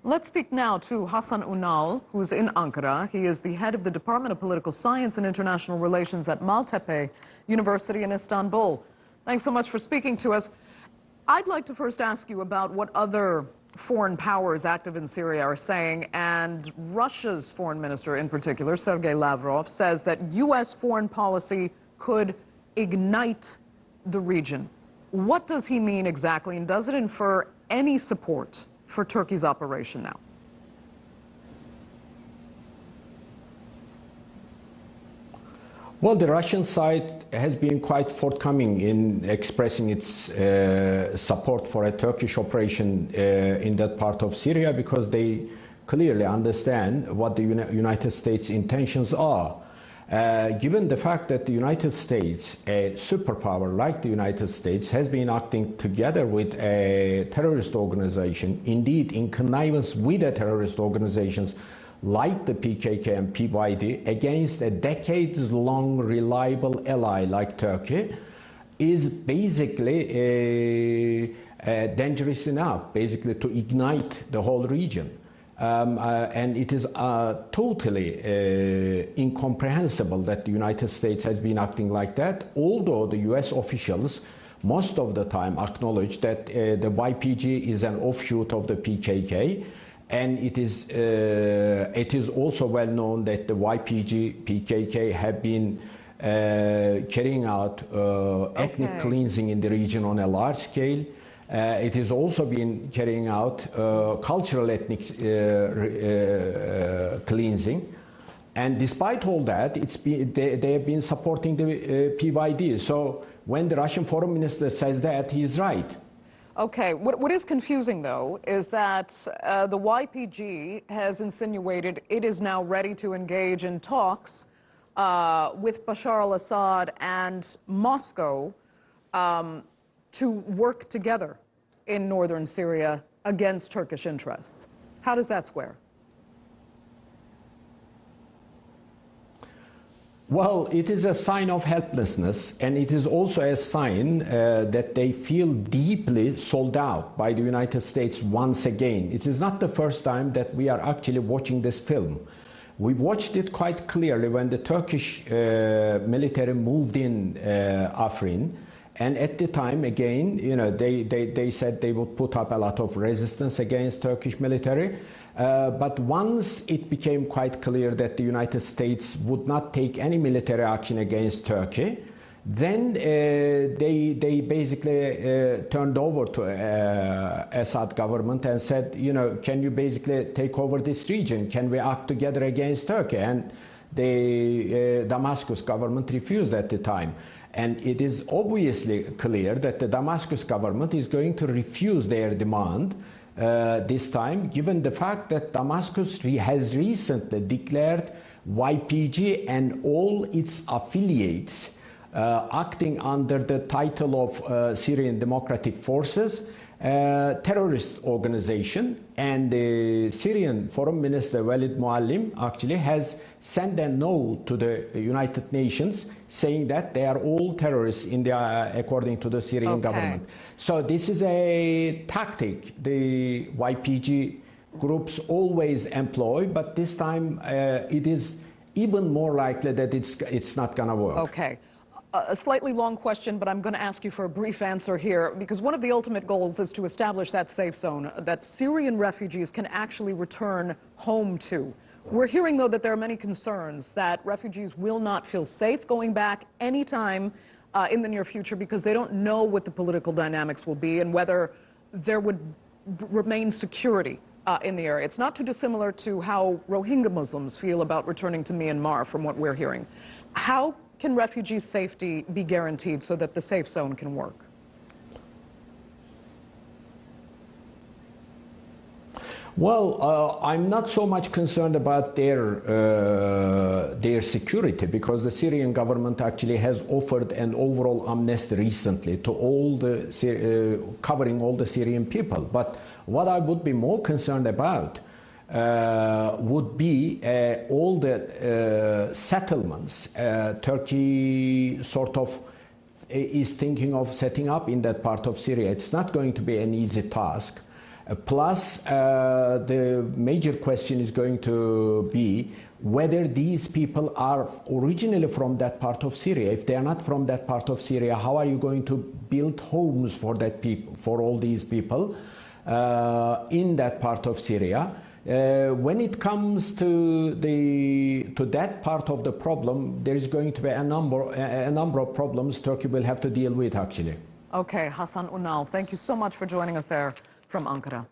Let's speak now to Hasan Unal, who's in Ankara. He is the head of the Department of Political Science and International Relations at Maltepe University in Istanbul. Thanks so much for speaking to us. I'd like to first ask you about what other foreign powers active in Syria are saying, and Russia's foreign minister in particular, Sergei Lavrov, says that U.S. foreign policy could ignite the region. What does he mean exactly, and does it infer any support for Turkey's operation now? Well, the Russian side has been quite forthcoming in expressing its support for a Turkish operation in that part of Syria, because they clearly understand what the United States' intentions are. Given the fact that the United States, a superpower like the United States, has been acting together with a terrorist organization, indeed in connivance with the terrorist organizations like the PKK and PYD, against a decades-long reliable ally like Turkey, is basically dangerous enough, basically, to ignite the whole region. And it is totally incomprehensible that the United States has been acting like that, although the US officials most of the time acknowledge that the YPG is an offshoot of the PKK. And it is also well known that the YPG, PKK have been carrying out ethnic cleansing in the region on a large scale. It has also been carrying out cultural ethnic cleansing. And despite all that, they have been supporting the PYD. So when the Russian foreign minister says that, he is right. Okay, what is confusing, though, is that the YPG has insinuated it is now ready to engage in talks with Bashar al-Assad and Moscow to work together in northern Syria against Turkish interests. How does that square? Well, it is a sign of helplessness, and it is also a sign that they feel deeply sold out by the United States once again. It is not the first time that we are actually watching this film. We watched it quite clearly when the Turkish military moved in Afrin. And at the time, again, you know, they said they would put up a lot of resistance against Turkish military. But once it became quite clear that the United States would not take any military action against Turkey, then they basically turned over to Assad government and said, you know, can you basically take over this region? Can we act together against Turkey? And the Damascus government refused at the time. And it is obviously clear that the Damascus government is going to refuse their demand this time, given the fact that Damascus has recently declared YPG and all its affiliates acting under the title of Syrian Democratic Forces, terrorist organization. And the Syrian Foreign Minister Walid Muallim actually has sent a note to the United Nations saying that they are all terrorists in according to the Syrian government. So this is a tactic the YPG groups always employ, but this time it is even more likely that it's not going to work. Okay. A slightly long question, but I'm going to ask you for a brief answer here, because one of the ultimate goals is to establish that safe zone that Syrian refugees can actually return home to. We're hearing, though, that there are many concerns that refugees will not feel safe going back anytime in the near future, because they don't know what the political dynamics will be and whether there would remain security in the area. It's not too dissimilar to how Rohingya Muslims feel about returning to Myanmar, from what we're hearing. How can refugee safety be guaranteed so that the safe zone can work? Well, I'm not so much concerned about their security, because the Syrian government actually has offered an overall amnesty recently to all the covering all the Syrian people. But what I would be more concerned about would be all the settlements Turkey sort of is thinking of setting up in that part of Syria. It's not going to be an easy task. Plus, the major question is going to be whether these people are originally from that part of Syria. If they are not from that part of Syria, how are you going to build homes for that people, for all these people in that part of Syria? When it comes to that part of the problem, there is going to be a number of problems Turkey will have to deal with, actually. Okay, Hasan Unal, thank you so much for joining us there from Ankara.